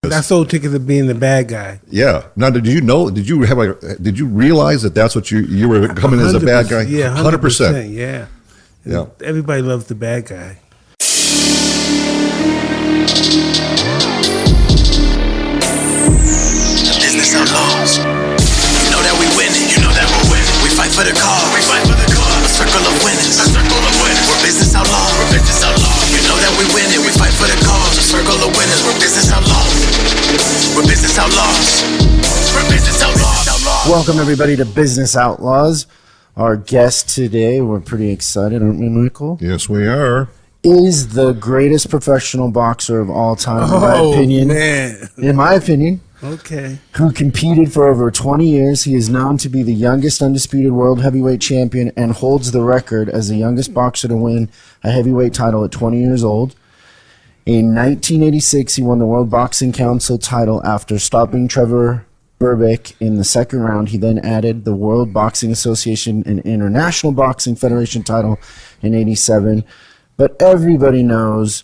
I sold tickets of being the bad guy. Yeah. Now, did you realize that that's what you were coming as a bad guy? Yeah, 100%. Yeah. Yeah. Everybody loves the bad guy. The business outlaws. You know that we winning. You know that we're winning. We fight for the cause. We fight for the cause. A circle of winners. A circle of winners. We're business outlaws. We're business outlaws. You know that we winning. We fight for the cause. A circle of winners. We're business outlaws. We're business outlaws. We're business outlaws. Welcome everybody to Business Outlaws. Our guest today, we're pretty excited, aren't we, Michael? Yes, we are. Is the greatest professional boxer of all time, in my opinion. Man. In my opinion. Okay. Who competed for over 20 years. He is known to be the youngest undisputed world heavyweight champion and holds the record as the youngest boxer to win a heavyweight title at 20 years old. In 1986, he won the World Boxing Council title after stopping Trevor Berbick in the second round. He then added the World Boxing Association and International Boxing Federation title in 87. But everybody knows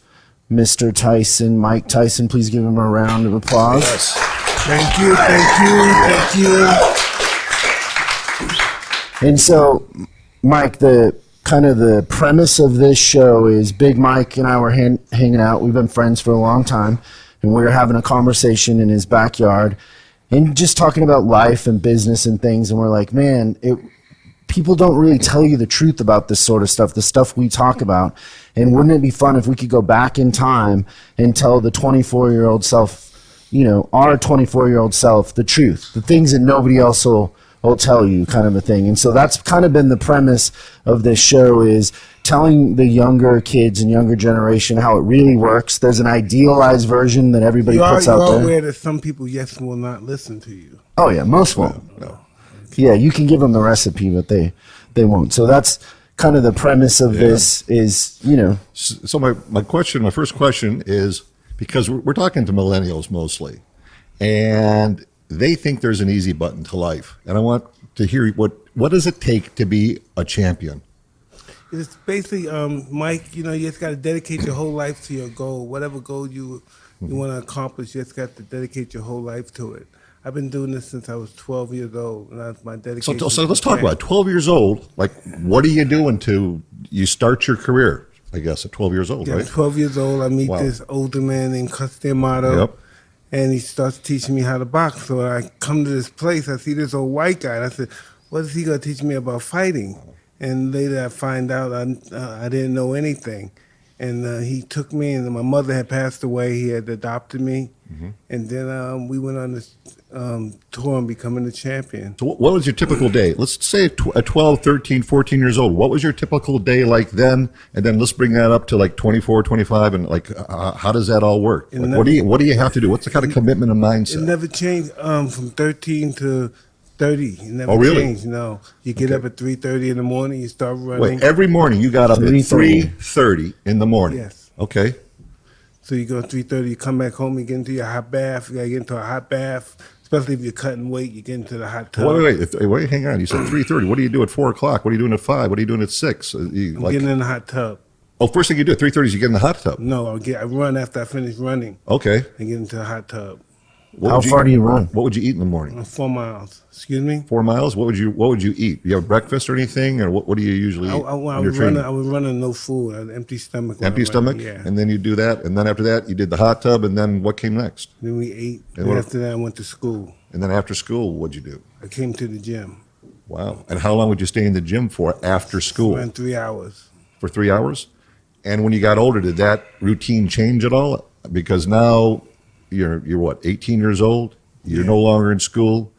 Mr. Tyson, Mike Tyson. Please give him a round of applause. Yes. Thank you. And so, Mike, the premise of this show is Big Mike and I were hanging out. We've been friends for a long time, and we were having a conversation in his backyard and just talking about life and business and things. And we're like, man, people don't really tell you the truth about this sort of stuff, the stuff we talk about. And wouldn't it be fun if we could go back in time and tell the 24-year-old self, our 24-year-old self, the truth, the things that nobody else will tell you, kind of a thing. And so that's kind of been the premise of this show, is telling the younger kids and younger generation how it really works. There's an idealized version that everybody puts out there. You're aware that some people, yes, will not listen to you. Oh, yeah, most won't. No. Yeah, you can give them the recipe, but they won't. So that's kind of the premise of this is, So my first question is, because we're talking to millennials mostly, and they think there's an easy button to life. And I want to hear what does it take to be a champion? It's basically, Mike, you just got to dedicate your whole life to your goal. Whatever goal you want to accomplish, you just got to dedicate your whole life to it. I've been doing this since I was 12 years old, and that's my dedication. So let's talk about it. 12 years old. Like, what are you doing you start your career, I guess, at 12 years old, yeah, right? 12 years old, I meet this older man named Custemato. Yep. And he starts teaching me how to box. So when I come to this place, I see this old white guy, and I said, what is he going to teach me about fighting? And later I find out I didn't know anything. And he took me, and my mother had passed away. He had adopted me. Mm-hmm. And then we went on this tour and becoming the champion. So what was your typical day? Let's say at 12, 13, 14 years old. What was your typical day like then? And then let's bring that up to like 24, 25. And like, how does that all work? Like, what do you have to do? What's the kind of commitment and mindset? It never changed from 13 to 30. It never really? changed, no. You get up at 3:30 in the morning, you start running. Wait, every morning you got up at 3:30 in the morning? Yes. Okay. So you go at 3:30, you come back home, you get into your hot bath. You got to get into a hot bath, especially if you're cutting weight, you get into the hot tub. Wait, hang on. You said 3:30. What do you do at 4 o'clock? What are you doing at 5? What are you doing at 6? Getting in the hot tub. Oh, first thing you do at 3:30 is you get in the hot tub? No, I run after I finish running. Okay. And get into the hot tub. How far do you run? What would you eat in the morning? 4 miles. Excuse me? 4 miles? What would you eat? You have breakfast or anything? Or what do you usually eat? I was running no food, an empty stomach. Empty stomach? Yeah. And then you do that, and then after that, you did the hot tub, and then what came next? Then we ate, and after that, I went to school. And then after school, what'd you do? I came to the gym. Wow. And how long would you stay in the gym for after school? Around 3 hours. For 3 hours? And when you got older, did that routine change at all? Because now you're what, 18 years old? You're no longer in school.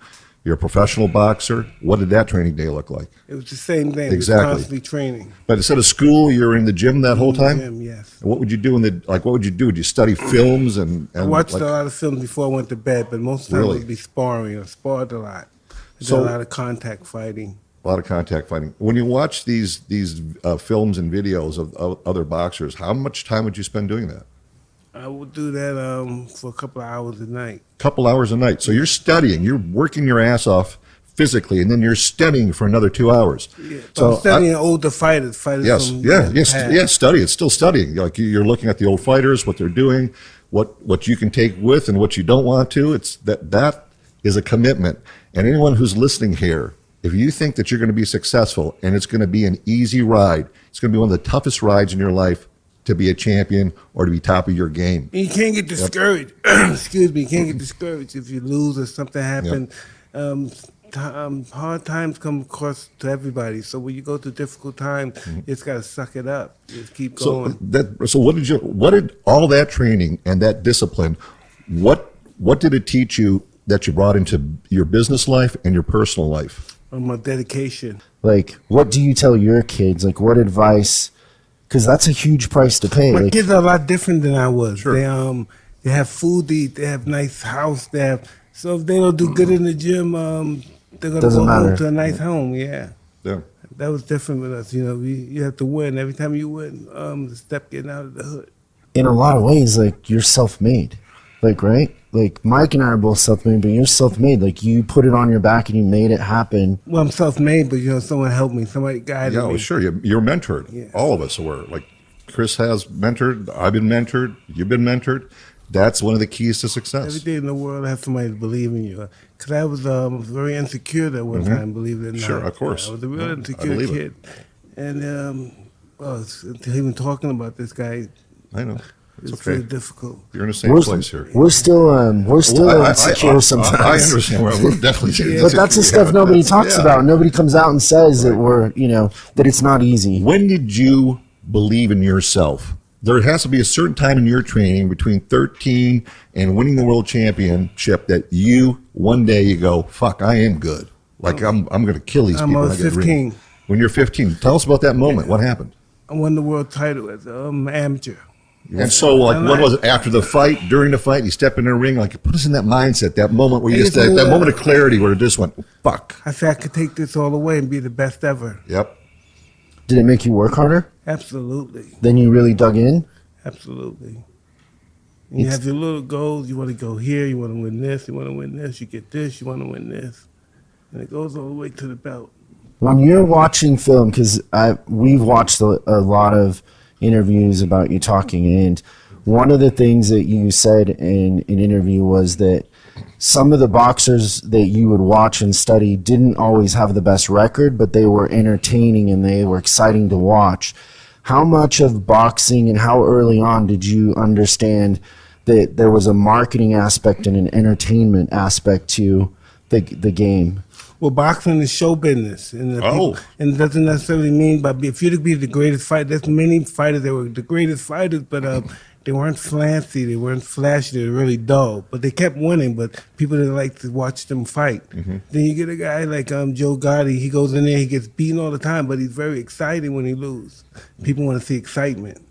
You're a professional boxer. What did that training day look like? It was the same thing. Exactly. It was constantly training. But instead of school, you're in the gym that whole time? In the gym, yes. And what would you do what would you do? Would you study films and I watched a lot of films before I went to bed, but most of the time it would be sparring. I sparred a lot. I did a lot of contact fighting. A lot of contact fighting. When you watch these films and videos of other boxers, how much time would you spend doing that? I would do that for a couple of hours a night. Couple hours a night. So you're studying. You're working your ass off physically, and then you're studying for another 2 hours. Yeah, so I'm studying older fighters. Yes, study. It's still studying. Like you're looking at the old fighters, what they're doing, what you can take with and what you don't want to. It's that is a commitment. And anyone who's listening here, if you think that you're going to be successful and it's going to be an easy ride, it's going to be one of the toughest rides in your life to be a champion or to be top of your game. And you can't get discouraged. Excuse me. You can't get discouraged if you lose or something happens. Hard times come across to everybody. So when you go through difficult times, you just got to suck it up. Just keep going. So what did all that training and that discipline, what did it teach you that you brought into your business life and your personal life? My dedication. Like, what do you tell your kids? Like, what advice? Because that's a huge price to pay. My kids are a lot different than I was. Sure. They have food to eat. They have nice house. So if they don't do good in the gym, they're gonna Doesn't go matter. home to a nice home. Yeah. Yeah. That was different with us. You have to win. Every time you win, the step getting out of the hood. In a lot of ways, like, you're self-made. Like, right? Like, Mike and I are both self-made, but you're self-made. Like, you put it on your back and you made it happen. Well, I'm self-made, but someone helped me. Somebody guided Yeah, me. well, sure. You're mentored. Yeah. All of us were. Like Chris has mentored. I've been mentored. You've been mentored. That's one of the keys to success. Every day in the world, I have somebody to believe in you. Because I was very insecure at one time, believe it or not. Sure, of course. I was a real Yeah, I insecure believe kid. And even talking about this guy, I know. It's it's okay. really difficult. You're in the same We're, place here. we're still insecure sometimes. I understand. We're definitely. But that's the stuff nobody talks about. Nobody comes out and says that that it's not easy. When did you believe in yourself? There has to be a certain time in your training between 13 and winning the world championship that you one day you go, fuck, I am good. Like I'm going to kill these I'm people. when I get 15. ring. When you're 15, tell us about that moment. What happened? I won the world title as amateur. And so, like, what was it after the fight, during the fight? You step in the ring, like, put us in that mindset, that moment where you just that moment of clarity where it just went, fuck. I said I could take this all the way and be the best ever. Yep. Did it make you work harder? Absolutely. Then you really dug in? Absolutely. And you have your little goals. You want to go here. You want to win this. You want to win this. You get this. You want to win this. And it goes all the way to the belt. When you're watching film, because we've watched a lot of interviews about you talking, and one of the things that you said in an interview was that some of the boxers that you would watch and study didn't always have the best record, but they were entertaining and they were exciting to watch. How much of boxing and how early on did you understand that there was a marketing aspect and an entertainment aspect to the game? Well, boxing is show business, and and it doesn't necessarily mean if you to be the greatest fighter. There's many fighters that were the greatest fighters, but they weren't fancy, they weren't flashy, they were really dull. But they kept winning. But people didn't like to watch them fight. Mm-hmm. Then you get a guy like Joe Gotti. He goes in there, he gets beaten all the time, but he's very exciting when he loses. People want to see excitement.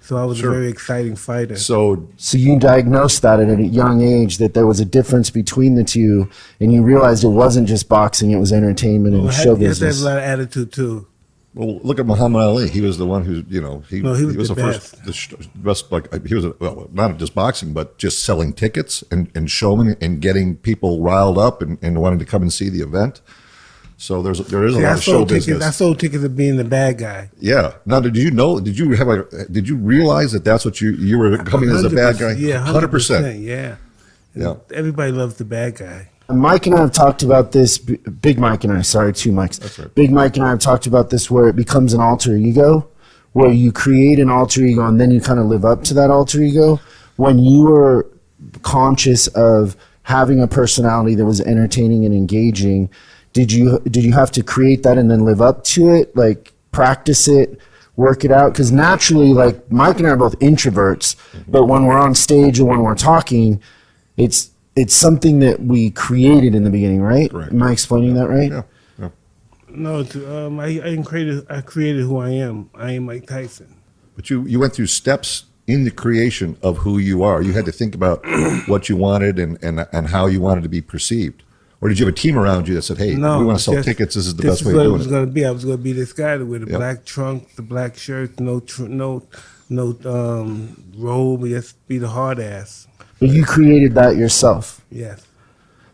So I was a very exciting fighter. So you diagnosed that at a young age, that there was a difference between the two, and you realized it wasn't just boxing, it was entertainment and show You have to have business. a lot of attitude, too. well, look at Muhammad Ali. He was the one who, he was the the first, the best. Like he was, not just boxing, but just selling tickets and showing and getting people riled up and wanting to come and see the event. So there is a lot of show business. I sold tickets of being the bad guy. Yeah. Now, did you realize that that's what you were coming as a bad guy? Yeah, 100%. Yeah. Yeah. Everybody loves the bad guy. Mike and I have talked about this. Big Mike and I, sorry, two Mikes. That's right. Big Mike and I have talked about this, where it becomes an alter ego, where you create an alter ego and then you kind of live up to that alter ego. When you were conscious of having a personality that was entertaining and engaging, did you have to create that and then live up to it, like practice it, work it out? Because naturally, like, Mike and I are both introverts, but when we're on stage or when we're talking, it's something that we created in the beginning, right? Correct. Am I explaining that right? Yeah. No, I created who I am. I am Mike Tyson. But you went through steps in the creation of who you are. You had to think about what you wanted and how you wanted to be perceived. Or did you have a team around you that said, "Hey, we want to sell tickets. This is the best way of doing it"? This is what it was going to be. I was going to be this guy with the black trunk, the black shirt, no robe. Just be the hard ass. But you created that yourself. Yes.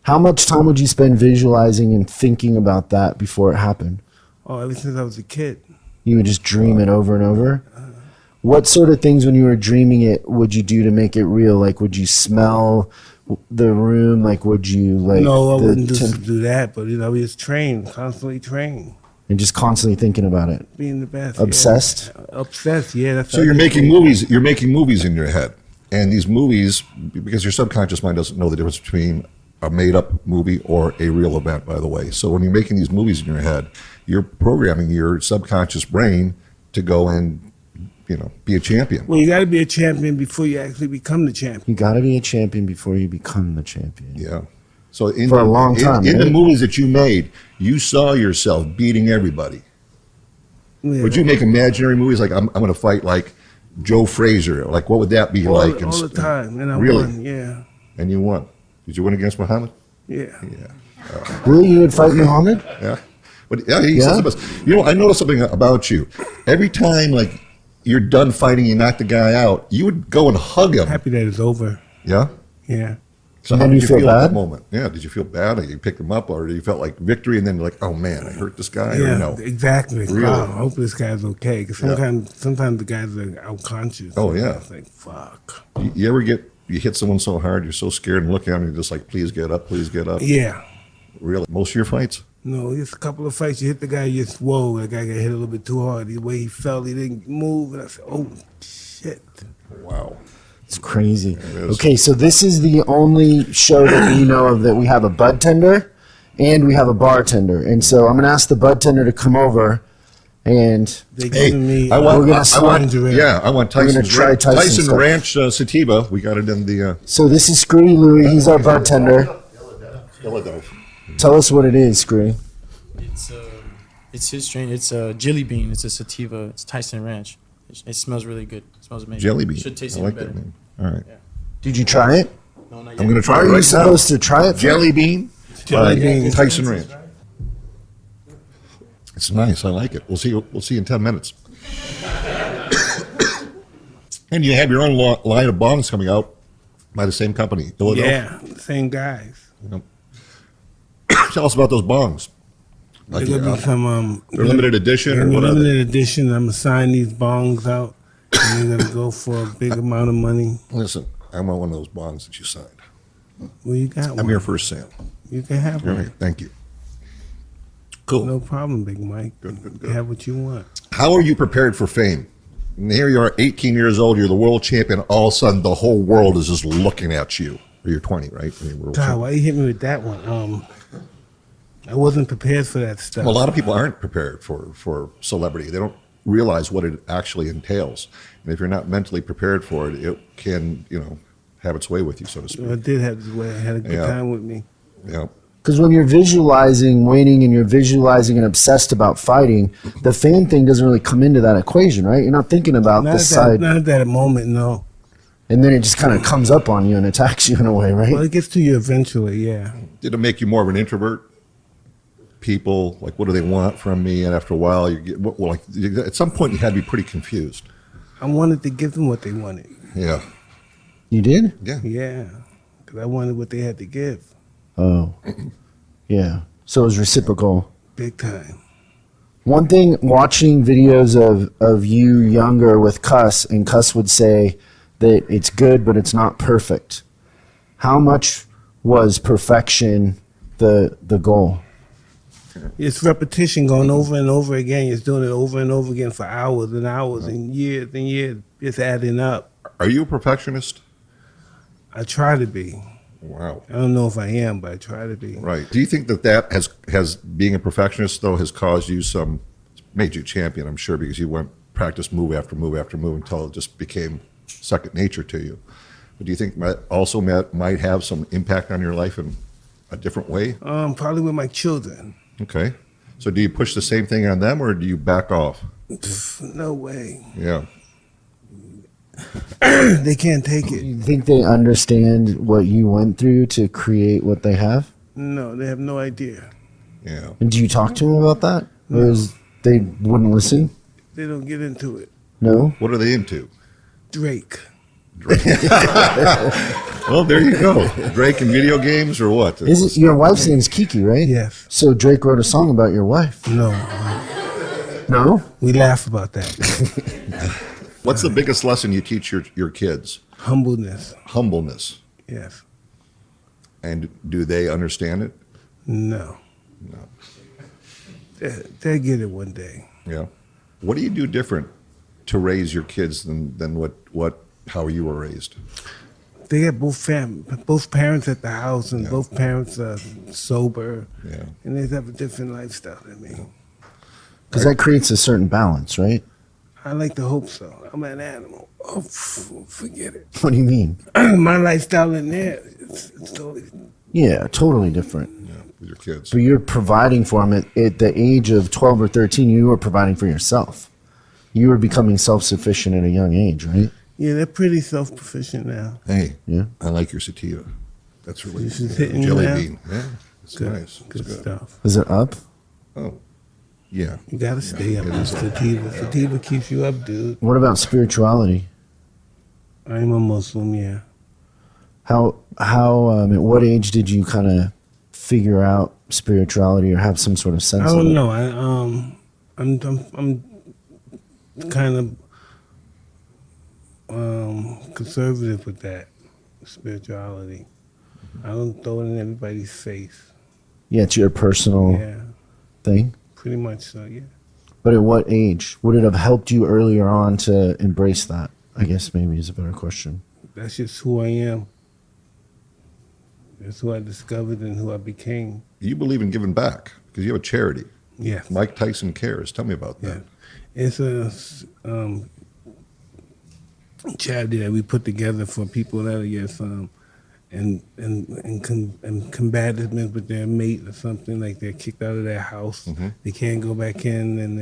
How much time would you spend visualizing and thinking about that before it happened? Oh, ever since I was a kid. You would just dream it over and over? What sort of things when you were dreaming it would you do to make it real? Like, would you smell the room? Like, would you like? No, I the wouldn't temp- do that. But we just trained, constantly trained, and just constantly thinking about it. being the best. Obsessed? Yeah. Obsessed. Yeah. That's So you're making movies. You're making movies in your head, and these movies, because your subconscious mind doesn't know the difference between a made-up movie or a real event. By the way, so when you're making these movies in your head, you're programming your subconscious brain to go and be a champion. Well, you got to be a champion before you actually become the champion. You got to be a champion before you become the champion. Yeah. So in For a long time, in the right? movies that you made, you saw yourself beating everybody. Yeah. Would you make imaginary movies like I'm going to fight like Joe Frazier? Like what would that be like? all the time? And I Really? won. Yeah. And you won. Did you win against Muhammad? Yeah. Yeah. Really, you would fight Muhammad? Yeah. But yeah, he says the best. I noticed something about you. Every time like you're done fighting, you knock the guy out, you would go and hug him. Happy that it's over. Yeah. Yeah. So And how then did you you feel feel at bad? that moment? Yeah. Did you feel bad? Like you picked him up, or you felt like victory, and then you're like, oh man, I hurt this guy. Yeah. Or no. Exactly. Really? Wow. I hope this guy's okay. Because Yeah. sometimes the guys are unconscious. Oh, yeah. It's like fuck. You ever you hit someone so hard, you're so scared, and look at them, you're just like, please get up, please get up. Yeah. Really? Most of your fights? No, just a couple of fights. You hit the guy, you just whoa. That guy got hit a little bit too hard. The way he fell, he didn't move, and I said, oh shit. Wow. It's crazy. is. Okay, so this is the only show that we know of that we have a bud tender and we have a bartender. And so I'm going to ask the bud tender to come over and They Hey, giving me. I want, We're gonna I want, ginger ale. yeah, I want We're gonna Tyson's try Tyson Tyson stuff. Ranch Sativa. We got it in the so this is Screwy Louie. He's our bartender. Philadelphia. Tell us what it is, Screwy. It's his strain. It's a jelly bean. It's a sativa. It's Tyson Ranch. It smells really good. It smells amazing. Jelly bean. Should taste I even like better. that name. All right. Did you try it? No, not yet. I'm going to try Are it you right now. supposed to try it? Jelly bean. Jelly by bean. Tyson Ranch. It's nice. I like it. We'll see. We'll see in 10 minutes. And you have your own line of bongs coming out by the same company, Philadelphia. Yeah, same guys. Tell us about those bongs. They're gonna be some They're limited edition or they're what are they? limited edition. I'm gonna sign these bongs out, and they're gonna go for a big amount of money. Listen, I want one of those bongs that you signed. Well, you got one. I'm here for a sale. You can have All one. right. Thank you. Cool. No problem, Big Mike. Good, good, You good. have what you want. How are you prepared for fame? And here you are, 18 years old. You're the world champion. All of a sudden, the whole world is just looking at you. Or you're 20, right? You're world Ty, champion. why you hit me with that one? I wasn't prepared for that stuff. Well, a lot of people aren't prepared for celebrity. They don't realize what it actually entails. And if you're not mentally prepared for it, it can, have its way with you, so to speak. I did have this way. I had a good Yeah. time with me. Yeah. Because when you're visualizing winning and you're visualizing and obsessed about fighting, the fame thing doesn't really come into that equation, right? You're not thinking about Not the at, side, not at that moment, no. and then it just kind of comes up on you and attacks you in a way, right? Well, it gets to you eventually, yeah. Did it make you more of an introvert? People, like, what do they want from me? And after a while, at some point, you had to be pretty confused. I wanted to give them what they wanted. Yeah. You did? Yeah. Yeah, because I wanted what they had to give, Oh, yeah. So it was reciprocal. big time. One thing, watching videos of you younger with Cuss, and Cuss would say that it's good, but it's not perfect. How much was perfection the goal? It's repetition going over and over again. You're doing it over and over again for hours and hours and years, just adding up. Are you a perfectionist? I try to be. Wow. I don't know if I am, but I try to be. Right. Do you think that has being a perfectionist though has caused you made you champion? I'm sure because you went practice move after move after move until it just became second nature to you. But do you think that also might have some impact on your life in a different way? Probably with my children. Okay. So do you push the same thing on them or do you back off? No way. Yeah. They can't take it. You think they understand what you went through to create what they have? No, they have no idea. Yeah. And do you talk to them about that? Or is they wouldn't listen? They don't get into it. No? What are they into? Drake. Well, there you go. Drake and video games or what? Is it, your wife's name's Kiki, right? Yes. So Drake wrote a song about your wife. No. No? We laugh about that. What's the biggest lesson you teach your kids? Humbleness. Humbleness. Yes. And do they understand it? No. No. They'll get it one day. Yeah. What do you do different to raise your kids than how you were raised? They got both parents at the house, and both parents are sober. Yeah. And they have a different lifestyle than me. Because that creates a certain balance, right? I like to hope so. I'm an animal. Oh, forget it. What do you mean? My lifestyle in there, it's totally. Yeah, totally different. Yeah, with your kids. But you're providing for them at the age of 12 or 13. You were providing for yourself. You were becoming self-sufficient at a young age, right? Yeah, they're pretty self-proficient now. Hey, Yeah. I like your sativa. That's really This is hitting jelly you now? bean. Yeah, it's Good, nice. good It's stuff. Is it up? Oh, yeah. You gotta stay up it with is. sativa. Sativa keeps you up, dude. What about spirituality? I'm a Muslim, yeah. How at what age did you kind of figure out spirituality or have some sort of sense I of don't it? know. I'm kind of conservative with that spirituality. I don't throw it in everybody's face. Yeah, it's your personal Yeah, thing. pretty much so. Yeah. But at what age? Would it have helped you earlier on to embrace that? I guess maybe is a better question. That's just who I am. That's who I discovered and who I became. You believe in giving back because you have a charity. Yes. Mike Tyson Cares. Tell me about that. Yeah. It's a charity that we put together for people that are just in combative with their mate or something, like they're kicked out of their house. They can't go back in, and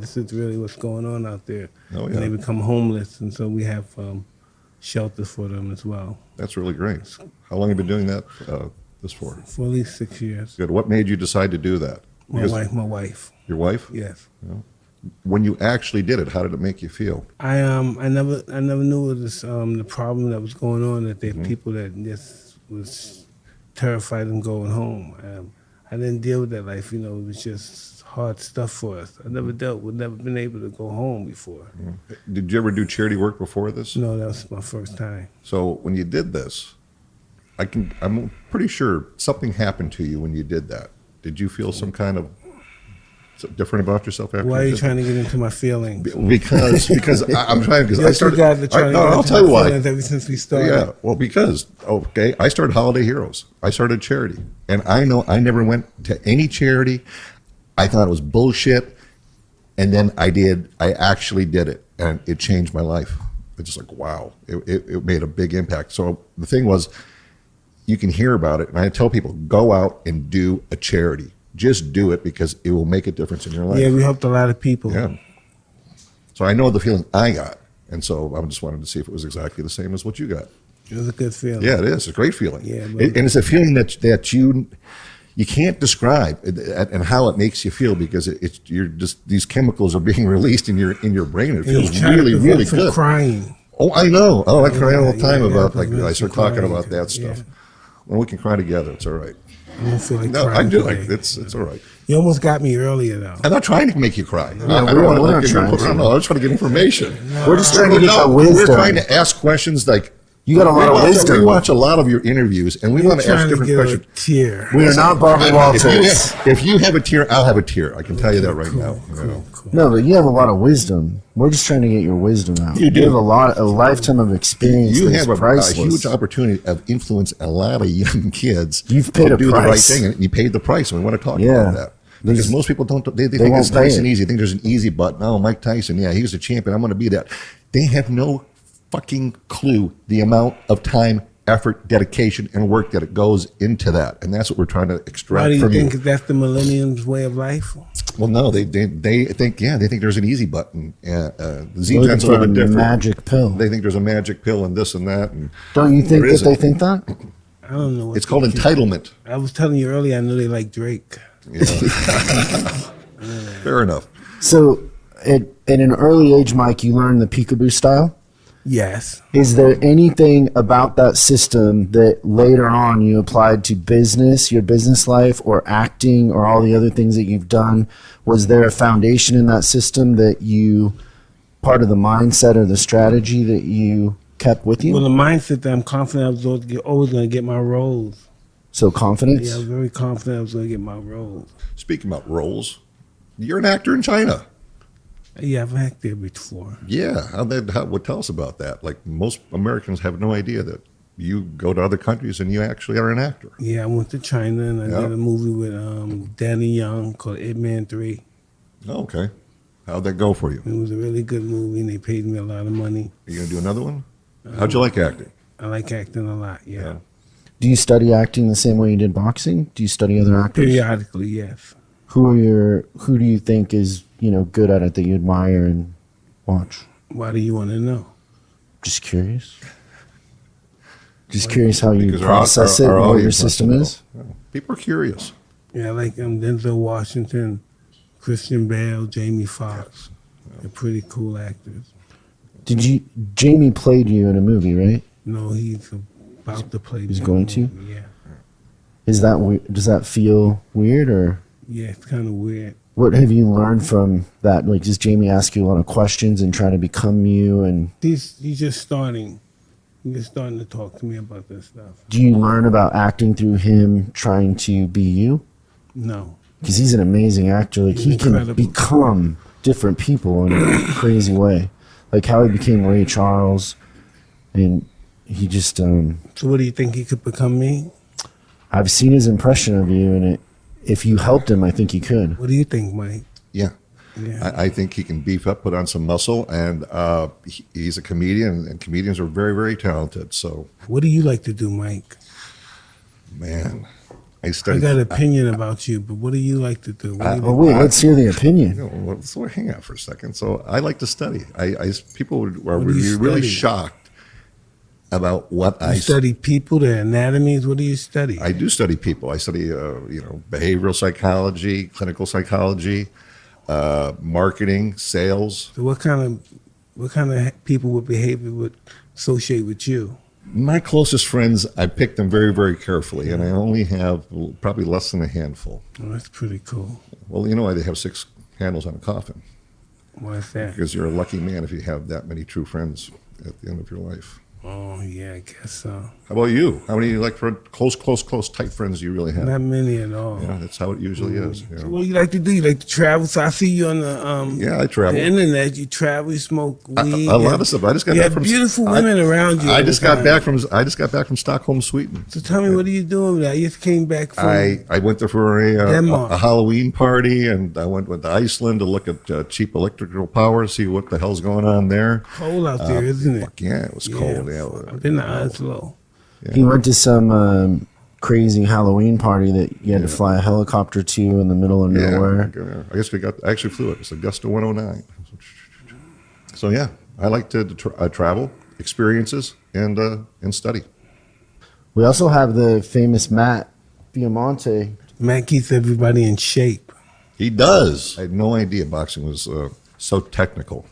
this is really what's going on out there. Oh, And yeah. they become homeless, and so we have shelters for them as well That's really great. How long have you been doing that this for? for at least 6 years. Good. What made you decide to do that? Because- My wife, Your wife? yes. When you actually did it, how did it make you feel? I never knew it was the problem that was going on, that there are people that just was terrified of going home. I didn't deal with that life, it was just hard stuff for us. never been able to go home before. Did you ever do charity work before this? No, that was my first time. So when you did this, I'm pretty sure something happened to you when you did that. Did you feel some kind of something different about yourself after? Why are you did trying to get into my feelings? that? Because I'm trying because I Yes, started. you guys are trying to get I'll into tell you my why. feelings ever since we started. Yeah, well, because I started Holiday Heroes. I started charity, and I know I never went to any charity. I thought it was bullshit, and then I actually did it, and it changed my life. It's just like wow, it made a big impact. So the thing was, you can hear about it, and I tell people go out and do a charity. Just do it because it will make a difference in your life. Yeah, we helped a lot of people. Yeah. So I know the feeling I got, and so I just wanted to see if it was exactly the same as what you got. It was a good feeling. Yeah, it is. It's a great feeling. Yeah, and it's a feeling that you can't describe and how it makes you feel because you're just these chemicals are being released in your brain. It And feels he's trying to really, prevent really from good. crying. Oh, I know. Oh, I cry all the time Yeah, about yeah, I start talking crying, about that stuff. yeah. Well, we can cry together. It's all right. I don't feel like No, crying I do. today. It's all right. You almost got me earlier, though. I'm not trying to make you cry. we're not trying to. No, I'm just trying to get information. We're just trying to get the We're wisdom. trying to ask questions like You got a lot of wisdom. We watch a lot of your interviews, and we You're want to ask trying to different get questions. a tear. We are not Barbara Walters. If you have a tear, I'll have a tear. I can tell you that right now. You know. Cool. No, but you have a lot of wisdom. We're just trying to get your wisdom out. You do. have a lifetime of experience. You that's have a priceless. huge opportunity of influence a lot of young kids. You've paid to a do price. the right thing, and you paid the price. And we want to talk Yeah. about that because most people don't. They think won't it's pay nice and it. easy. They think there's an easy button. Oh, Mike Tyson, yeah, he's a champion. I'm going to be that. They have no fucking clue the amount of time, effort, dedication, and work that it goes into that, and that's what we're trying to Why do extract you from think you. that's the millennium's way of life? Well, no, they think they think there's an easy button. The Looking Z-Gen's a for little bit different. magic pill. They think there's a magic pill and this and that, and Don't you think there that they isn't. think that? I don't know. What It's called they think. entitlement. I was telling you earlier, I know they like Drake. Yeah. Fair enough. So, at an early age, Mike, you learned the peekaboo style. Yes. Is there anything about that system that later on you applied to business, your business life, or acting, or all the other things that you've done? Was there a foundation in that system that you part of the mindset or the strategy that you kept with you? Well, the mindset that I'm confident I was always going to get my roles. So confidence? Yeah, I was very confident I was going to get my roles. Speaking about roles, you're an actor in China. Yeah, I've acted before. Yeah, what tell us about that? Like most Americans have no idea that you go to other countries and you actually are an actor. Yeah, I went to China and I Yeah. did a movie with Danny Young called Ip Man 3. Oh, okay. How'd that go for you? It was a really good movie and they paid me a lot of money. Are you going to do another one? How'd you like acting? I like acting a lot, yeah. Yeah. Do you study acting the same way you did boxing? Do you study other actors? Periodically, yes. Who do you think is, good at it that you admire and watch? Why do you want to know? Just curious. Just curious how you Because process it our and what your audience wants to system know. is. Yeah. People are curious. Yeah, I like Denzel Washington, Christian Bale, Jamie Foxx. They're pretty cool actors. Jamie played you in a movie, right? No, he's about to play. He's the going to? movie, Yeah. Is that does that feel weird, or Yeah, it's kind of weird. what have you learned from that? Like, does Jamie ask you a lot of questions and try to become you? And He's just starting. He's just starting to talk to me about this stuff. do you learn about acting through him trying to be you? No. Because he's an amazing actor. Like, He's he can incredible. become different people in a crazy way. Like how he became Ray Charles, and he just So what do you think he could become me? I've seen his impression of you, and if you helped him, I think he could. What do you think, Mike? Yeah. Yeah. I think he can beef up, put on some muscle, and he's a comedian, and comedians are very, very talented. So, What do you like to do, Mike? man, I I studied. got an opinion about you, but what do you like to do? What do you Oh wait, let's hear the opinion. So hang out for a second. So I like to study. People are What do you really study? shocked about what I You study people, their anatomies. What do you study? I do study people. I study, behavioral psychology, clinical psychology, marketing, sales. So what kind of people with behavior would associate with you? My closest friends, I picked them very, very carefully, and I only have probably less than a handful. Oh, that's pretty cool. Well, you know why they have 6 handles on a coffin? Why is that? Because you're a lucky man if you have that many true friends at the end of your life. Oh, yeah, I guess so. How about you? How many close, tight friends do you really have? Not many at all. Yeah, that's how it usually is. You So know? what do you like to do? You like to travel? So I see you on the Yeah, I travel. the internet. You travel, you smoke weed. A lot of stuff. I just got you back have from beautiful women around you. I all the just got time. back from Stockholm, Sweden. So tell me, what are you doing with that? You just came back from. I went there for Denmark. a Halloween party, and I went to Iceland to look at cheap electrical power, see what the hell's going on there. Cold out there, isn't it? Fuck yeah, it was cold. Yeah, I've been to Oslo. He went to some crazy Halloween party that you had to fly a helicopter to in the middle of nowhere. I guess I actually flew it. It's Augusta 109. So yeah, I like to travel, experiences, and study. We also have the famous Matt Viamonte. Matt keeps everybody in shape. He does. I had no idea boxing was so technical.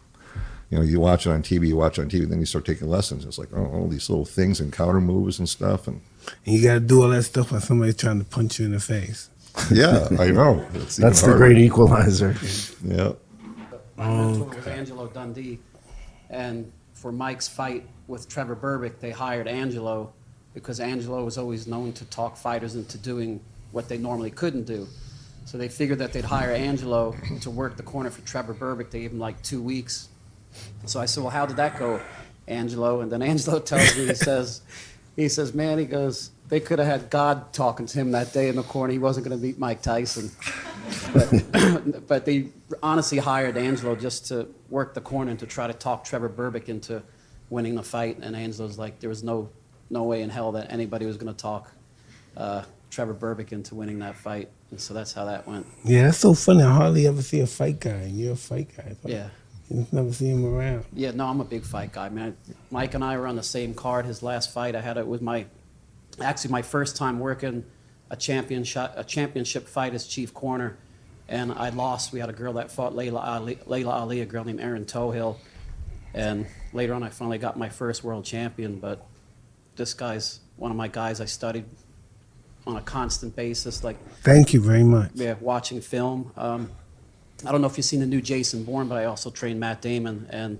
You know, you watch it on TV, then you start taking lessons. It's like, oh, all these little things and counter moves and stuff. And And you got to do all that stuff while somebody's trying to punch you in the face. yeah, I know. It's even That's the harder. great equalizer. Yeah. My mentor was Angelo Dundee, and for Mike's fight with Trevor Berbick, they hired Angelo because Angelo was always known to talk fighters into doing what they normally couldn't do. So they figured that they'd hire Angelo to work the corner for Trevor Berbick. They gave him like 2 weeks. So I said, well, how did that go, Angelo? And then Angelo tells me, he says, man, he goes, they could have had God talking to him that day in the corner. He wasn't going to beat Mike Tyson. But they honestly hired Angelo just to work the corner and to try to talk Trevor Berbick into winning the fight. And Angelo's like, there was no way in hell that anybody was going to talk Trevor Berbick into winning that fight. And so that's how that went. Yeah, that's so funny. I hardly ever see a fight guy, and you're a fight guy. Yeah. You just never see him around. Yeah, no, I'm a big fight guy, man. Mike and I were on the same card. His last fight, I had it with my first time working a championship fight as chief corner, and I lost. We had a girl that fought Layla Ali, a girl named Erin Tohill, and later on I finally got my first world champion. But this guy's one of my guys I studied on a constant basis, like Thank you very much. watching film. I don't know if you've seen the new Jason Bourne, but I also trained Matt Damon. And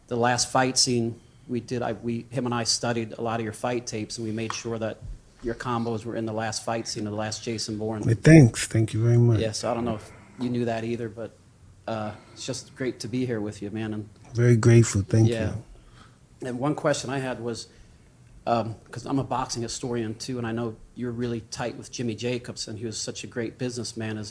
the last fight scene we did, him and I studied a lot of your fight tapes, and we made sure that your combos were in the last fight scene of the last Jason Bourne. But thanks. Thank you very much. Yeah, so I don't know if you knew that either, but it's just great to be here with you, man. And Very grateful. Thank yeah. you. And one question I had was, because I'm a boxing historian too, and I know you're really tight with Jimmy Jacobs, and he was such a great businessman.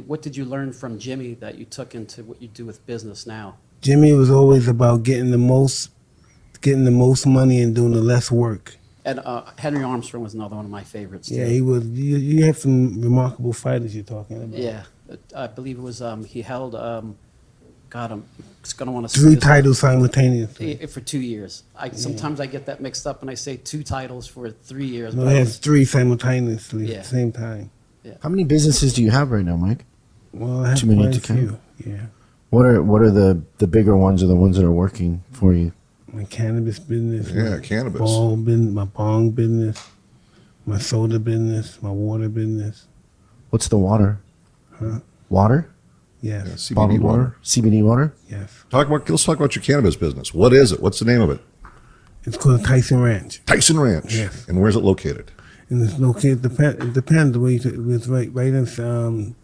What did you learn from Jimmy that you took into what you do with business now? Jimmy was always about getting the most money and doing the less work. And Henry Armstrong was another one of my favorites too. Yeah, he was. You have some remarkable fighters you're talking about. Yeah, I believe it was he held. God, I'm just gonna want to 3 titles simultaneously. for 2 years. Sometimes I get that mixed up, and I say 2 titles for 3 years. No, but he has 3 simultaneously Yeah. at the same time. How many businesses do you have right now, Mike? Well, I have Too many quite to a few. count. Yeah, What are the bigger ones or the ones that are working for you? my cannabis business. Yeah, my cannabis. My bong business, my soda business, my water business. What's the water? Huh? Water? Yes, Yeah, CBD Bottled water. CBD water? yes. Let's talk about your cannabis business. What is it? What's the name of it? It's called Tyson Ranch, Tyson Ranch. Yes. And where's it located? and it's located. It depends. Where it's right in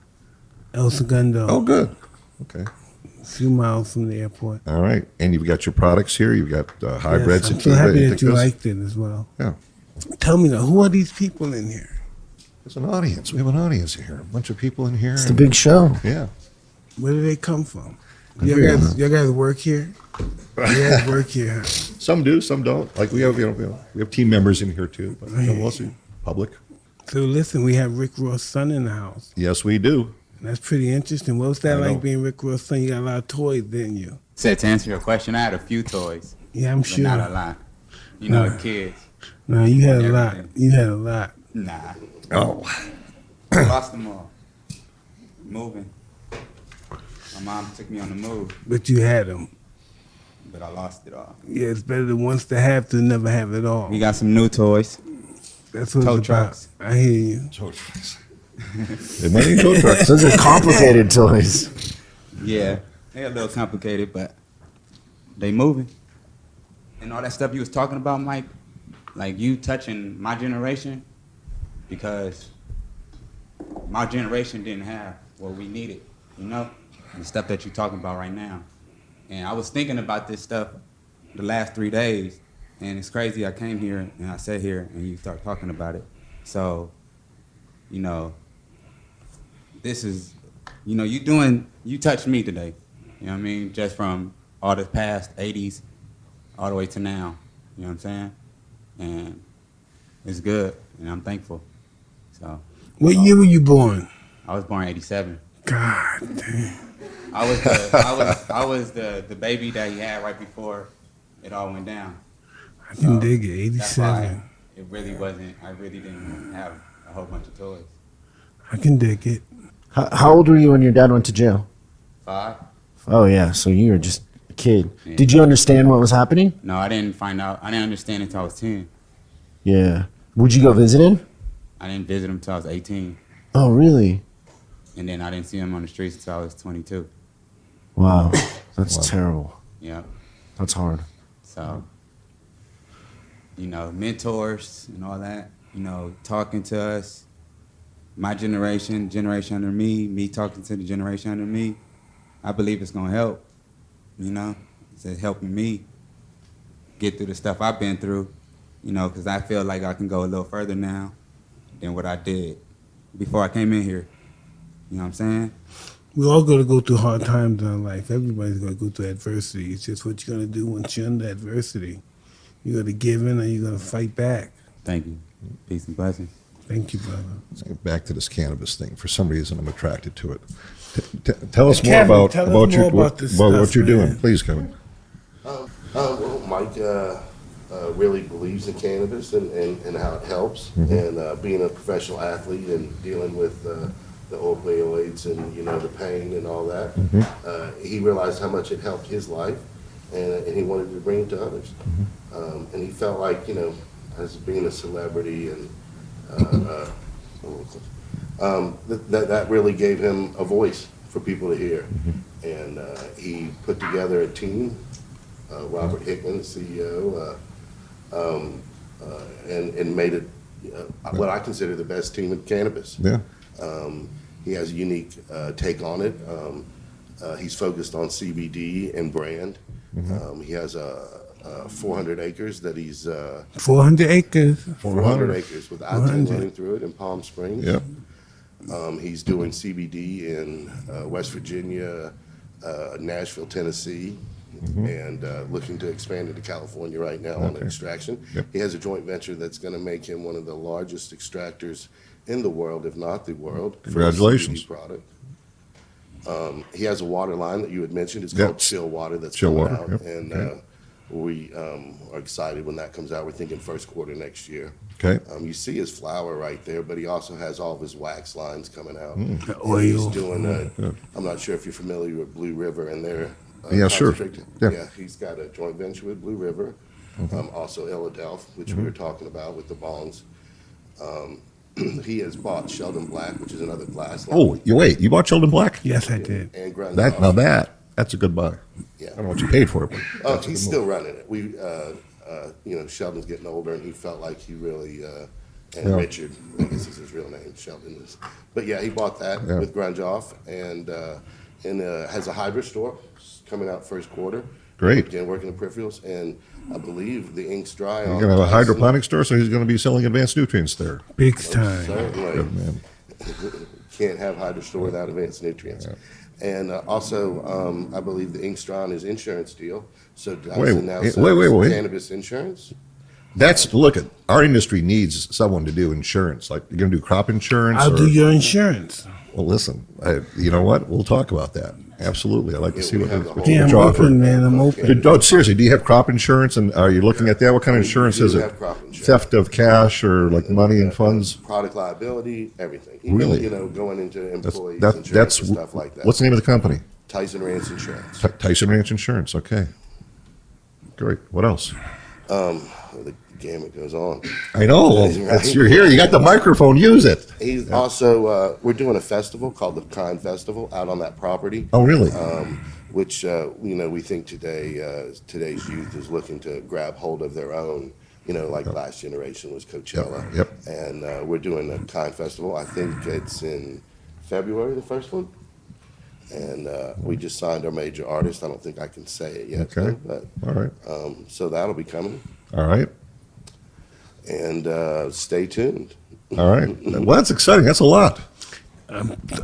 El Segundo, Oh, good. Okay. a few miles from the airport. All right. And you've got your products here. You've got hybrids. Yes, I'm so happy that you liked it as well. Yeah. Tell me now, who are these people in here? There's an audience. We have an audience here. A bunch of people in here. It's the big show. Yeah. Where do they come from? Yeah. You guys work here? You guys work here, huh? Some do, some don't. Like we have team members in here too, but mostly public. So listen, we have Rick Ross' son in the house. Yes, we do. That's pretty interesting. What was that I know. like being Rick Ross' son? You got a lot of toys, didn't you? Said to answer your question, I had a few toys, Yeah, I'm but sure. not a lot. You know, Nah. kids. No, you had a lot. Everything. You had a lot. Nah, Oh. I lost them all. Moving. My mom took me on the move, But you had them. but I lost it all. Yeah, it's better than once to have to never have it all. We got some new toys. That's what tow it's about. trucks. I hear you. Tow trucks. They might need tow trucks. Those are complicated toys. Yeah, they're a little complicated, but they moving. And all that stuff you was talking about, Mike, like you touching my generation, because my generation didn't have what we needed, you know? The stuff that you're talking about right now. And I was thinking about this stuff the last 3 days, and it's crazy. I came here and I sat here and you start talking about it. So, you know, this is, you know, you touched me today. You know what I mean? Just from all the past 80s all the way to now. You know what I'm saying? And it's good, and I'm thankful. So. What year were you born? I was born in '87. God damn. I was the baby that he had right before it all went down. I can dig it. That's why 87. it really wasn't. I really didn't have a whole bunch of toys. I can dig it. How old were you when your dad went to jail? 5? Oh, yeah. So you were just a kid. Yeah. Did you understand what was happening? No, I didn't find out. I didn't understand until I was 10. Yeah. Would you go visit him? I didn't visit him until I was 18, Oh, really? and then I didn't see him on the streets until I was 22. Wow. That's terrible. Yeah. That's hard. So, you know, mentors and all that, you know, talking to us, my generation under me talking to the generation under me, I believe it's going to help, you know? It's helping me get through the stuff I've been through, you know, because I feel like I can go a little further now than what I did before I came in here. You know what I'm saying? We all going to go through hard times in our life. Everybody's going to go through adversity. It's just what you're going to do once you're under adversity. You're going to give in or you're going to fight back. Thank you. Peace and blessings. Thank you, brother. Let's get back to this cannabis thing. For some reason, I'm attracted to it. Tell us more Kevin, about tell us about your more about this what stuff, you're man. doing, please, Kevin. Well, Mike really believes in cannabis and how it helps. Mm-hmm. And being a professional athlete and dealing with the opioids and, you know, the pain and all that, Mm-hmm. he realized how much it helped his life, and he wanted to bring it to others. Mm-hmm. And he felt like, you know, as being a celebrity and that really gave him a voice for people to hear. And he put together a team, Robert Hickman, the CEO, and made it what I consider the best team in cannabis. Yeah. He has a unique take on it. He's focused on CBD and brand. He has 400 acres that he's 400 acres. 400 acres with I-10 running through it in Palm Springs. Yep. He's doing CBD in West Virginia, Nashville, Tennessee, and looking to expand into California right now on extraction. Yep. He has a joint venture that's going to make him one of the largest extractors in the world, if not the world. for a Congratulations. CBD product. He has a water line that you had mentioned. It's Yep. called Chill Water that's Chill coming Water, out. yep. And Okay. we are excited when that comes out. We're thinking first quarter next year. Okay. You see his flower right there, but he also has all of his wax lines coming out. The And he's oil. doing I'm not sure if you're familiar with Blue River and their Yeah, sure. concentrate. Yeah. He's got a joint venture with Blue River. Also Eladelph, which we were talking about with the bongs. He has bought Sheldon Black, which is another glass line. Oh, you bought Sheldon Black? Yes, I did. And Grunge. That's a good buy. Yeah. I don't know what you paid for it, but that's a He's good still move. running it. Sheldon's getting older, and he felt like he really, and Yeah. Richard, I guess is his real name, Sheldon is. But yeah, he bought that Yeah. with Grunge off, and has a hybrid store coming out first quarter. Great. Again, working the peripherals, and I believe the ink's dry. You're going to have a hydroponic store, so he's going to be selling advanced nutrients there. Big time. Certainly. Good man. Can't have hydro store without advanced nutrients. And also, I believe the ink's dry on his insurance deal. So Tyson now sells wait. cannabis insurance. Look at our industry needs someone to do insurance. Like, you're going to do crop insurance? I'll or- do your insurance. Well, listen, you know what? We'll talk about that. Absolutely. I'd like to Yeah, see we what have the what whole- Yeah, I'm you offer. open, man. I'm open. Oh, seriously, do you have crop insurance, and are you looking at that? What kind of insurance We is do it? have crop insurance. Theft of cash or like money and funds? Product liability, everything. Even, Really? Going into employees That's insurance and stuff like that. What's the name of the company? Tyson Ranch Insurance. Tyson Ranch Insurance. Okay. Great. What else? The gamut goes on. I know. You're here. You got the microphone. Use it. He's also, we're doing a festival called the Kind Festival out on that property. Oh, really? Which we think today's youth is looking to grab hold of their own. Like last generation was Coachella. Yep. And we're doing a Kind Festival. I think it's in February, the first one. And we just signed our major artist. I don't think I can say it yet. Okay. But All right. so that'll be coming. All right. And stay tuned. All right. Well, that's exciting. That's a lot.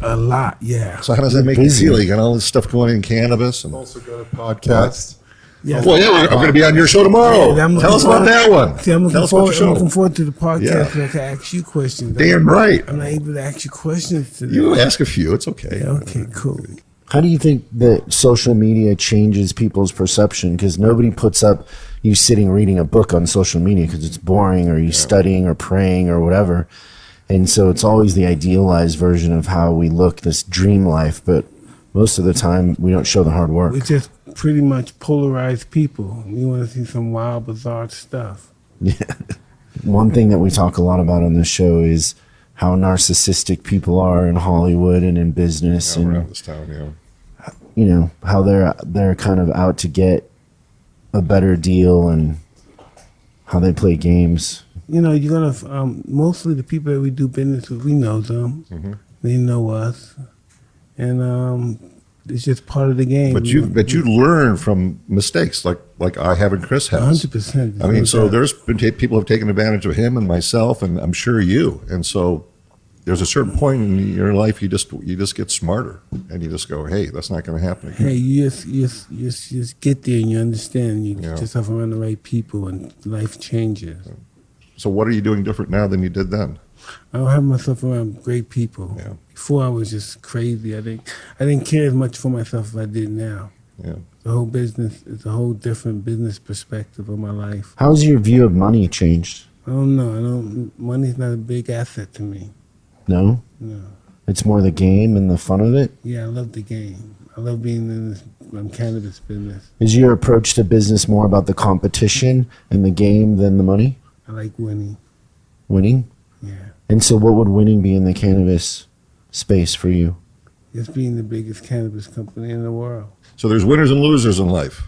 A lot, yeah. So how does that make you feel? You got all this stuff going in cannabis, and Also got a podcast. Yeah. well, yeah, I'm going to be on your show tomorrow. Yeah, I'm Tell us looking about that one. See, I'm Tell looking us about forward. your I'm looking show. forward to the podcast Yeah. because I can ask you questions. Damn right. I'm not able to ask you questions today. You ask a few. It's okay. Okay, cool. How do you think that social media changes people's perception? Because nobody puts up you sitting reading a book on social media because it's boring, or you studying or praying or whatever. And so it's always the idealized version of how we look, this dream life. But most of the time, we don't show the hard work. We're just pretty much polarized people. We want to see some wild, bizarre stuff. Yeah. One thing that we talk a lot about on this show is how narcissistic people are in Hollywood and in business, Around and this town, yeah. how they're kind of out to get a better deal, and how they play games. You're gonna mostly the people that we do business with, we know them. Mm-hmm. They know us, and it's just part of the game. But you learn from mistakes, like I have and Chris has. 100%. I mean, so there's been people have taken advantage of him and myself, and I'm sure you. And so there's a certain point in your life you just get smarter, and you just go, hey, that's not going to happen again. Hey, you just get there and you understand. You Yeah. get yourself around the right people, and life changes. So what are you doing different now than you did then? I don't have myself around great people. Yeah. Before I was just crazy. I didn't care as much for myself as I did now. Yeah. The whole business is a whole different business perspective of my life. How's your view of money changed? I don't know. Money's not a big asset to me. No? No. It's more the game and the fun of it? Yeah, I love the game. I love being in this cannabis business. Is your approach to business more about the competition and the game than the money? I like winning. Winning? Yeah. And so what would winning be in the cannabis space for you? It's being the biggest cannabis company in the world. So there's winners and losers in life.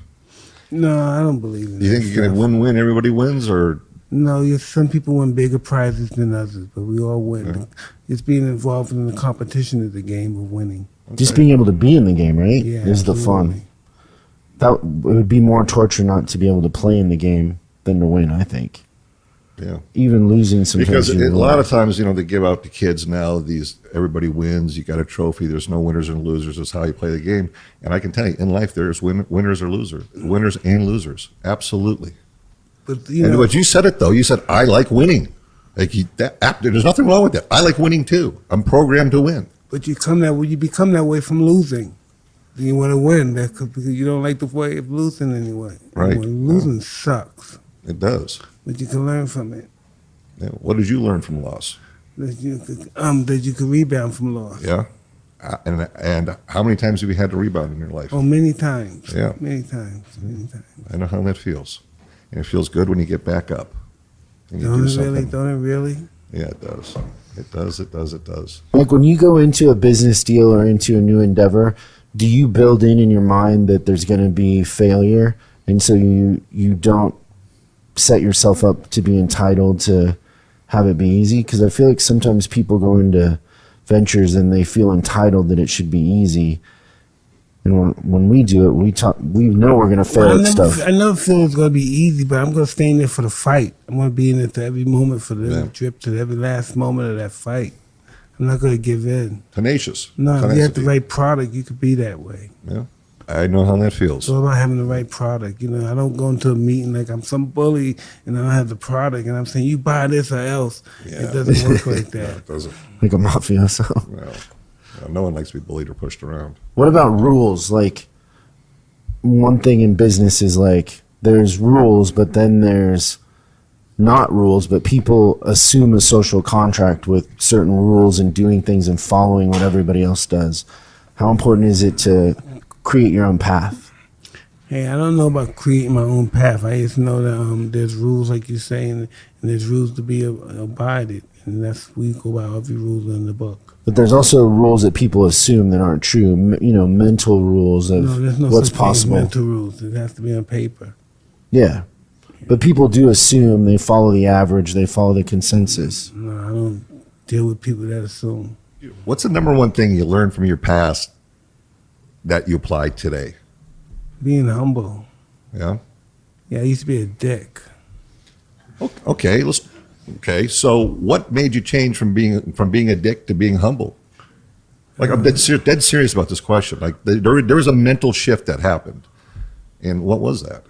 No, I don't believe in Do you think that you're going to stuff. win, everybody wins, or No, yes, some people win bigger prizes than others, but we all win. Yeah. It's being involved in the competition of the game of winning. Just being able to be in the game, right? Yeah, is the absolutely. fun. That it would be more torture not to be able to play in the game than to win. I think. yeah? Even losing sometimes. Because you a lot of lose. times, they give out to kids now these everybody wins. You got a trophy. There's no winners and losers. It's how you play the game. And I can tell you, in life, there's winners or losers, winners and losers. Absolutely. But But you said it though. You said I like winning. Like there's nothing wrong with that. I like winning too. I'm programmed to win. but you come that way. You become that way from losing. You want to win because you don't like the way of losing anyway. Right. Losing sucks, It does. but you can learn from it. Yeah. What did you learn from loss? That you can rebound from loss. Yeah. And how many times have you had to rebound in your life? Oh, many times. Yeah. Many times. Many times. I know how that feels. And it feels good when you get back up. And you Don't do it really? something. Don't it really? Yeah, it does. It does. It does. It does. Like when you go into a business deal or into a new endeavor, do you build in your mind that there's going to be failure, and so you don't set yourself up to be entitled to have it be easy? Because I feel like sometimes people go into ventures and they feel entitled that it should be easy, and when we do it, we know we're going to fail at stuff. I never feel it's going to be easy, but I'm going to stay in there for the fight. I'm going to be in it to every moment, for the Yeah. drip, to every last moment of that fight. I'm not going to give in. Tenacious. No, if you have the Tenacity. right product, you could be that way. Yeah. I know how that feels. It's all about having the right product. I don't go into a meeting like I'm some bully and I don't have the product and I'm saying, you buy this or else. Yeah. It doesn't work like No, that. it doesn't. Like a mafioso. No one likes to be bullied or pushed around. What about rules? Like, one thing in business is like there's rules, but then there's not rules, but people assume a social contract with certain rules and doing things and following what everybody else does. How important is it to create your own path? Hey, I don't know about creating my own path. I just know that there's rules, like you're saying, and there's rules to be abided. And we go by every rule in the book. But there's also rules that people assume that aren't true. Mental rules of No, there's no what's such thing as possible. mental rules. It has to be on paper. Yeah. But people do assume, they follow the average, they follow the consensus. No, I don't deal with people that assume. What's the number one thing you learned from your past that you apply today? Being humble. Yeah. Yeah, I used to be a dick. Okay. Okay. So what made you change from being a dick to being humble? Like I'm dead serious about this question. Like there was a mental shift that happened, and what was that?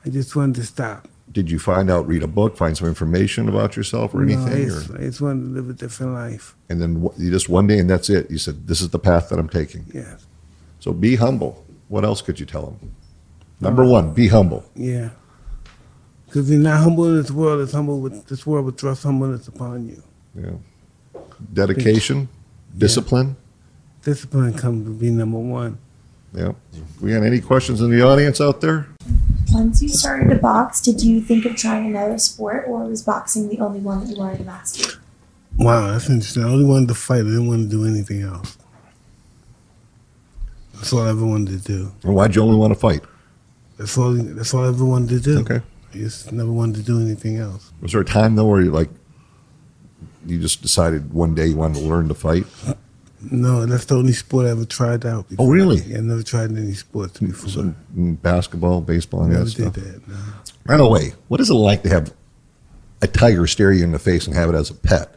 I just wanted to stop. Did you read a book, find some information about yourself or anything? No, I just wanted to live a different life. And then you just one day and that's it. You said, this is the path that I'm taking. Yeah. So be humble. What else could you tell them? Number one, be humble. Yeah. Because you're not humble in this world, this world will thrust humbleness upon you. Yeah. Dedication, discipline. Discipline comes to be number one. Yeah. We got any questions in the audience out there? Once you started to box, did you think of trying another sport, or was boxing the only one that you wanted to master? Wow, that's interesting. I only wanted to fight. I didn't want to do anything else. That's all I ever wanted to do. Or why'd you only want to fight? That's all I ever wanted to do. Okay. I just never wanted to do anything else. Was there a time though where you just decided one day you wanted to learn to fight? No, that's the only sport I ever tried out before. Oh, really? Yeah, I never tried any sports before. So, basketball, baseball, and Never that stuff. did that. No. By the way, what is it like to have a tiger stare you in the face and have it as a pet?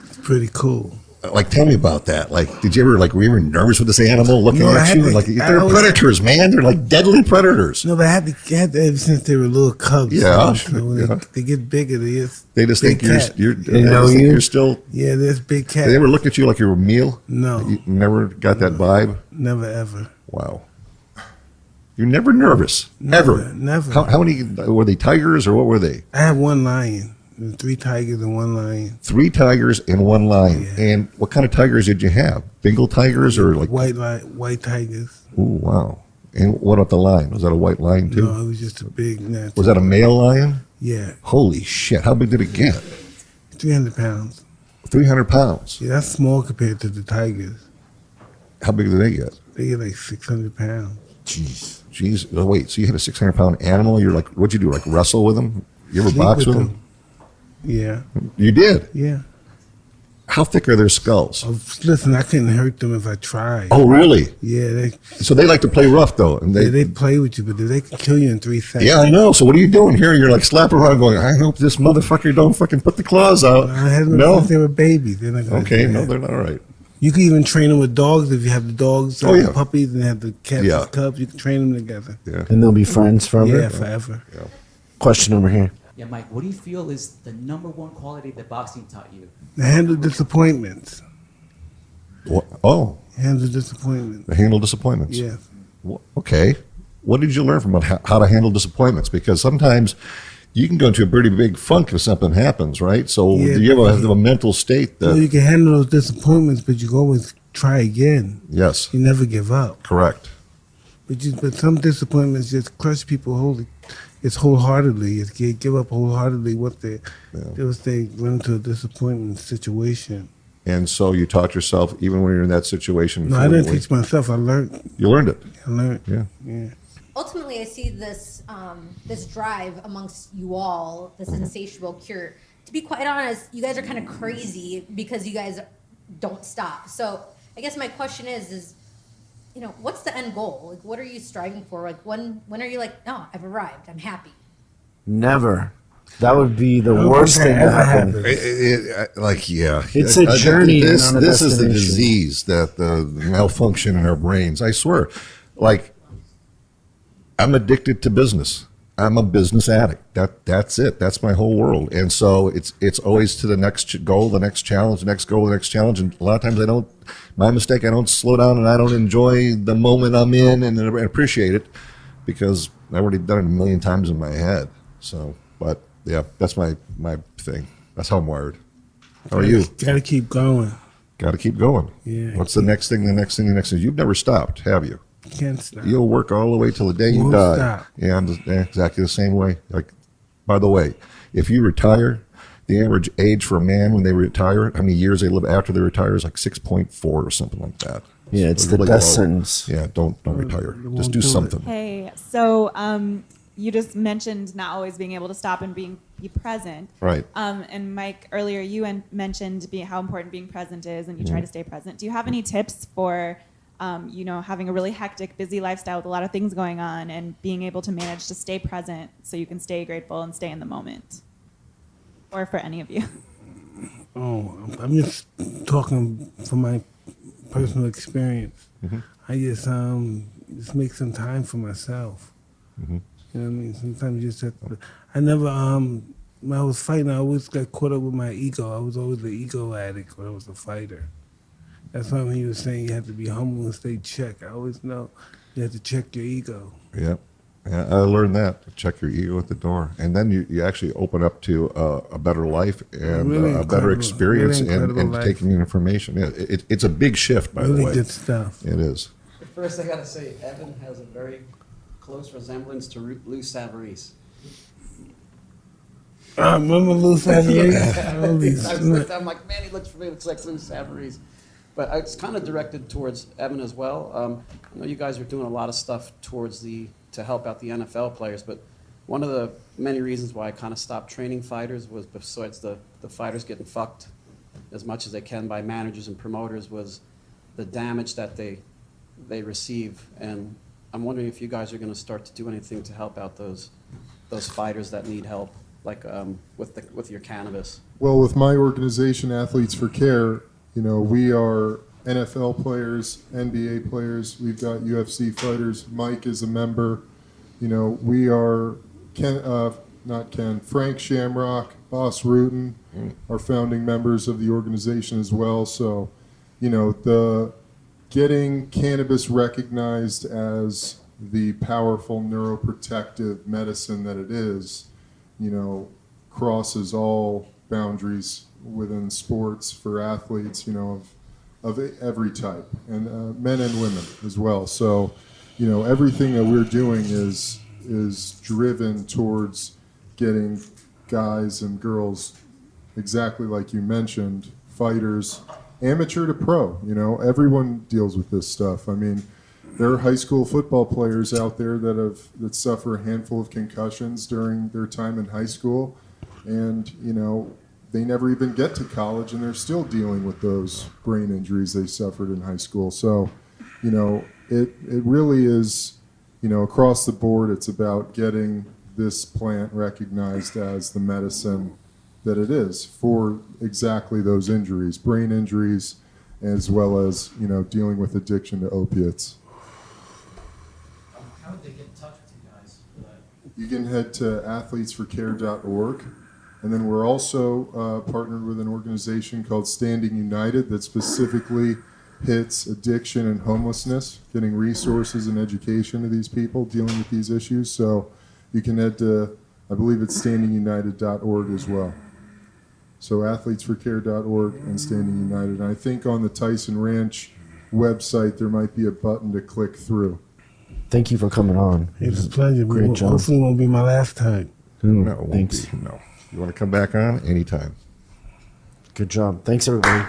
It's pretty cool. Like, tell me about that. Like, did you ever were you ever nervous with this animal looking No, I at had you? to- Like, I they're always- predators, man. They're like deadly predators. No, but I had to ever since they were little cubs. Yeah, So when yeah. they get bigger, They just big think you're cat. they know just think you? you're still. Yeah, there's big cat. They ever looked at you like you were a meal? No. You never got that vibe. Never ever. Wow. You're never nervous, Never, ever. never. How many were they? Tigers or what were they? I had one lion. There were 3 tigers and 1 lion. 3 tigers and 1 lion. Yeah. And what kind of tigers did you have? Bengal tigers or like? White tigers. Ooh, wow. And what about the lion? Was that a white lion too? No, it was just a big natural. Was that a male lion? Yeah, Holy shit! How big did it get? 300 pounds. 300 pounds. Yeah, that's small compared to the tigers. How big do they get? They get like 600 pounds. Jeez. Oh, wait, so you had a 600-pound animal? You're like, what'd you do, like wrestle with him? You ever Sleep box with with him? Yeah, You did? yeah. How thick are their skulls? Oh, listen, I couldn't hurt them if I tried. Oh, really? Yeah, So they like to play rough, though. And they play with you, but they can kill you in 3 seconds. yeah, I know. So what are you doing here? You're like slapping around going, I hope this motherfucker don't fucking put the claws out. I had them No? since they were babies. They're not gonna Okay, do no, that. they're not all right. You can even train them with dogs if you have the dogs, Oh, yeah. puppies, and have the cats Yeah. and cubs. You can train them together. Yeah. And they'll be friends forever. Yeah, forever. Question over here. Yeah, Mike, what do you feel is the number one quality that boxing taught you? To handle disappointments. What? Oh, Handle disappointments. handle disappointments. Yeah. Okay. What did you learn from how to handle disappointments? Because sometimes you can go into a pretty big funk if something happens, right? So Yeah, you have a mental state that, Well, you can handle those disappointments, but you can always try again. yes, You never give up. correct. But some disappointments just crush people wholeheartedly. It's give up wholeheartedly once they run into a disappointment situation. And so you taught yourself, even when you're in that situation. No, I didn't teach myself. I learned. You learned it. I learned. Yeah. Yeah. Ultimately, I see this this drive amongst you all, this insatiable cure. To be quite honest, you guys are kind of crazy because you guys don't stop. So I guess my question is, what's the end goal? Like, what are you striving for? Like, when are you like, no, I've arrived, I'm happy? Never. That would be the don't worst think thing that to ever happen. happened. Yeah. It's a journey and This not a is the destination. disease that the malfunction in our brains. I swear, like, I'm addicted to business. I'm a business addict. That's it. That's my whole world. And so it's always to the next goal, the next challenge, the next goal, the next challenge. And a lot of times I don't. My mistake. I don't slow down and I don't enjoy the moment I'm in and appreciate it because I've already done it a million times in my head. So, but yeah, that's my thing. That's how I'm wired. How are you? Got to keep going. Got to keep going. Yeah. What's the next thing? The next thing. The next thing. You've never stopped, have you? Can't stop. You'll work all the way till the day you Won't die. stop. Yeah, I'm exactly the same way. Like, by the way, if you retire, the average age for a man when they retire, how many years they live after they retire is like 6.4 or something like that. Yeah, it's the really death low. sentence. Yeah, don't retire. won't Just do do it. something. Hey, so you just mentioned not always being able to stop and be present. Right. And Mike, earlier you mentioned how important being present is, and you try to stay present. Do you have any tips for, having a really hectic, busy lifestyle with a lot of things going on, and being able to manage to stay present so you can stay grateful and stay in the moment? Or for any of you? Oh, I'm just talking from my personal experience. I just make some time for myself. You know what I mean? Sometimes you just have to. I never when I was fighting, I always got caught up with my ego. I was always the ego addict when I was a fighter. That's why when you were saying you have to be humble and stay checked, I always know you have to check your ego. Yeah. Yeah, I learned that. Check your ego at the door. And then you actually open up to a better life and Really a better incredible- experience really and incredible life. taking in information. Yeah, it's a big shift, by the Really way. good stuff. It is. First, I gotta say, Evan has a very close resemblance to Lou Savarese. I remember Lou Savarese. I'm like, man, he looks like Lou Savarese. But it's kind of directed towards Evan as well. I know you guys are doing a lot of stuff to help out the NFL players, but one of the many reasons why I kind of stopped training fighters was, besides the fighters getting fucked as much as they can by managers and promoters, was the damage that they receive. And I'm wondering if you guys are going to start to do anything to help out those fighters that need help, like with your cannabis. Well, with my organization, Athletes for Care, we are NFL players, NBA players. We've got UFC fighters. Mike is a member. We are Frank Shamrock, Boss Rutan are founding members of the organization as well. So, the getting cannabis recognized as the powerful neuroprotective medicine that it is, crosses all boundaries within sports for athletes, of every type, and men and women as well. So, everything that we're doing is driven towards getting guys and girls, exactly like you mentioned, fighters amateur to pro. You know, everyone deals with this stuff. I mean, there are high school football players out there that suffer a handful of concussions during their time in high school, and you know, they never even get to college, and they're still dealing with those brain injuries they suffered in high school. So, you know, it really is, you know, across the board, it's about getting this plant recognized as the medicine that it is for exactly those injuries, brain injuries, as well as, you know, dealing with addiction to opiates. How would they get in touch with you guys for that? You can head to athletesforcare.org. And then we're also partnered with an organization called Standing United that specifically hits addiction and homelessness, getting resources and education to these people dealing with these issues. So you can head to, I believe it's standingunited.org as well. So athletesforcare.org and Standing United. And I think on the Tyson Ranch website, there might be a button to click through. Thank you for coming on. It was a pleasure. Great job. Hopefully it won't be my last time. No, it won't Thanks. be. No. You want to come back on anytime. Good job. Thanks, everybody.